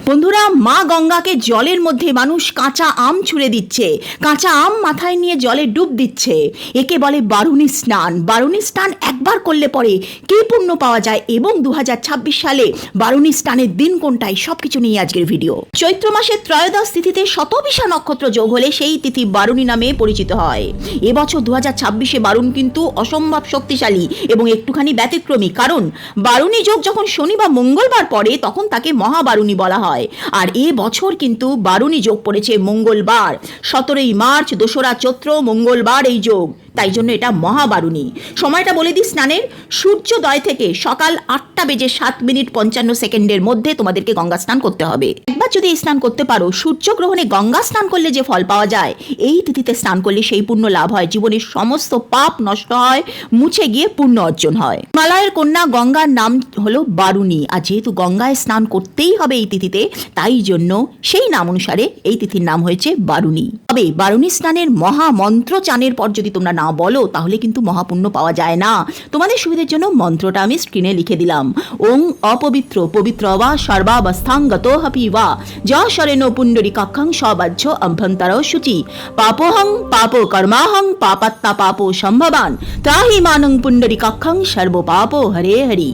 বন্ধুরা, মা গঙ্গাকে জলের মধ্যে মানুষ কাঁচা আম ছুঁড়ে দিচ্ছে, কাঁচা আম মাথায় নিয়ে জলে ডুব দিচ্ছে। একে বলে বারুণী স্নান। বারুণী স্নান একবার করলে পরে কী পুণ্য পাওয়া যায় এবং 2026 সালে বারুণী স্নানের দিন কোনটাই, সব কিছু নিয়ে আজকের ভিডিও। চৈত্র মাসের ত্রয়োদশ তিথিতে শতবিশা নক্ষত্র যোগ হলে সেই তিথি বারুণী নামে পরিচিত হয়। এবছর 2026-এ বারুণ কিন্তু অসম্ভব শক্তিশালী এবং একটুখানি ব্যতিক্রমী, কারণ বারুণী যোগ যখন শনি বা মঙ্গলবার পড়ে তখন তাকে মহাবারুণী বলা হয়। আর এ বছর কিন্তু বারুণী যোগ পড়েছে মঙ্গলবার, 17ই মার্চ, 2রা চৈত্র, মঙ্গলবার এই যোগ, তাই জন্য এটা মহাবারুণী। সময়টা বলে দিই, স্নানের সূর্যোদয় থেকে সকাল 8:07:55 মধ্যে তোমাদেরকে গঙ্গা স্নান করতে হবে। একবার যদি এই স্নান করতে পারো, সূর্যগ্রহণে গঙ্গা স্নান করলে যে ফল পাওয়া যায়, এই তিথিতে স্নান করলে সেই পুণ্য লাভ হয়, জীবনের সমস্ত পাপ নষ্ট হয়, মুছে গিয়ে পুণ্য অর্জন হয়। হিমালয়ের কন্যা গঙ্গার নাম হলো বারুণী, আর যেহেতু গঙ্গায় স্নান করতেই হবে এই তিথিতে, তাই জন্য সেই নাম অনুসারে এই তিথির নাম হয়েছে বারুণী। তবে বারুণী স্নানের মহামন্ত্র চানের পর যদি তোমরা না বলো, তাহলে কিন্তু মহাপুণ্য পাওয়া যায় না। তোমাদের সুবিধার জন্য মন্ত্রটা আমি স্ক্রিনে লিখে দিলাম। ওং অপবিত্র পবিত্র বা সর্বাবস্থাঙ্গত হপি বা য শরেণ পুণ্ডরীকাক্ষং সবাহ্য অভ্যন্তর শুচি পাপোহং পাপো কর্মাহং পাপাত্মা পাপো সম্ভবান ত্রাহি মানং পুণ্ডরীকাক্ষং সর্ব পাপো হরে হরি।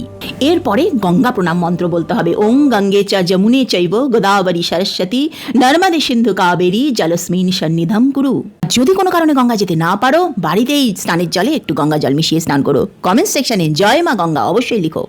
এরপরে গঙ্গা প্রণাম মন্ত্র বলতে হবে। ওং গঙ্গে চ যমুনে চৈব গোদাবরী সরস্বতী নর্মদে সিন্ধু কাবেরী জলস্মিন সন্নিধম কুরু। যদি কোনো কারণে গঙ্গা যেতে না পারো, বাড়িতেই স্নানের জলে একটু গঙ্গা জল মিশিয়ে স্নান করো। কমেন্ট সেকশনে জয় মা গঙ্গা অবশ্যই লিখো।